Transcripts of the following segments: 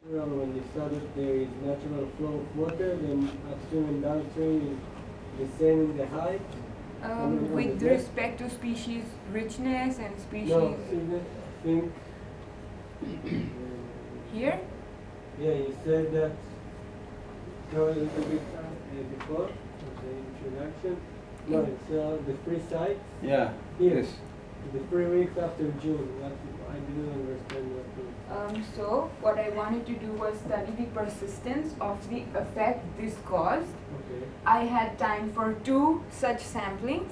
When you saw that there is natural flow of water, then upstream and downstream is the same in the height? With respect to species richness and species... No, even think... Here? Yeah, you said that... Go a little bit before the introduction. No, it's the 3 sites. Yeah. Here. Yes. The 3 weeks after June. I didn't understand what to... So, what I wanted to do was study the persistence of the effect this caused. Okay. I had time for 2 such samplings.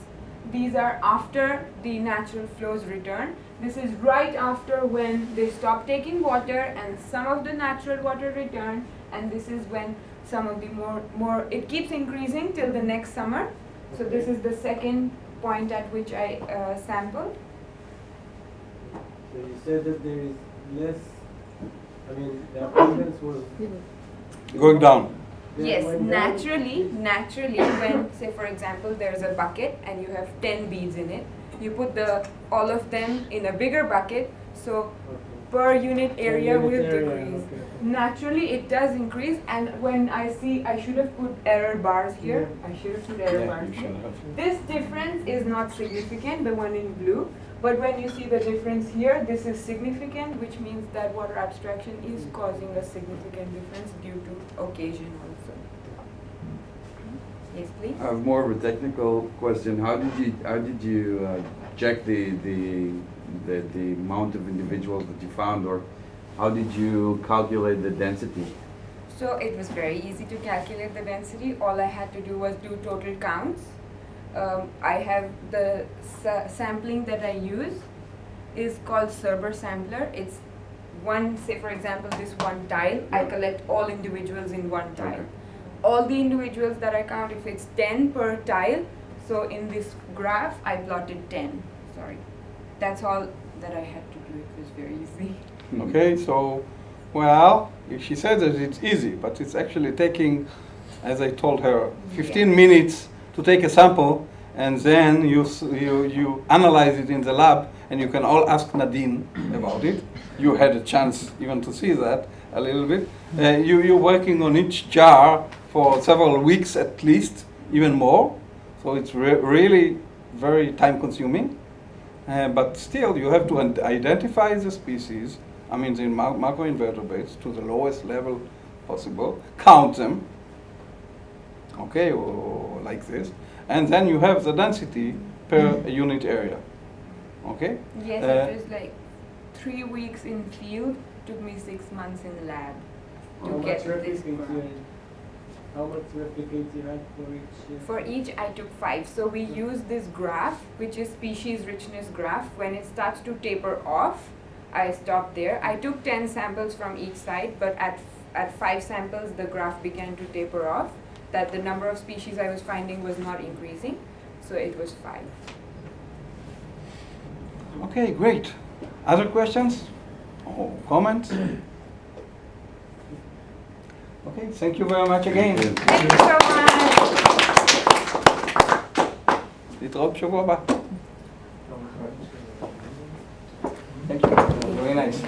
These are after the natural flows return. This is right after when they stop taking water and some of the natural water return, and this is when some of the more it keeps increasing till the next summer. So this is the second point at which I sampled. So you said that there is less, the abundance was Going down. Yes, went down. naturally, when, say for example, there's a bucket and you have 10 beads in it, you put all of them in a bigger bucket, so per unit area will decrease. Okay. Naturally, it does increase, and when I see, I should have put error bars here. I should have put error bars here. This difference is not significant, the one in blue. But when you see the difference here, this is significant, which means that water abstraction is causing a significant difference due to occasion also. Yes, please. I have more of a technical question. How did you check the amount of individuals that you found, or how did you calculate the density? So it was very easy to calculate the density. All I had to do was do total counts. I have the sampling that I use is called Serber sampler. It's one, say for example, this one tile, I collect all individuals in one tile. Okay. All the individuals that I count, if it's 10 per tile, so in this graph, I plotted 10. Sorry. That's all that I had to do. It was very easy. Okay, so, well, she said that it's easy, but it's actually taking, as I told her, 15 minutes to take a sample, and then you analyze it in the lab, and you can all ask Nadine about it. You had a chance even to see that a little bit. You're working on each jar for several weeks at least, even more. So it's really very time consuming. But still, you have to identify the species, the macroinvertebrates, to the lowest level possible, count them, okay, or like this, and then you have the density per unit area, okay? Yes, it was like 3 weeks in field, took me 6 months in lab to get this graph. How much replicates you had for each? For each, I took 5. So we use this graph, which is species richness graph. When it starts to taper off, I stop there. I took 10 samples from each side, but at 5 samples, the graph began to taper off. That the number of species I was finding was not increasing, so it was 5. Okay, great. Other questions or comments? Okay, thank you very much again. Thank you so much. להתראות בשבוע הבא. Thank you. Very nice.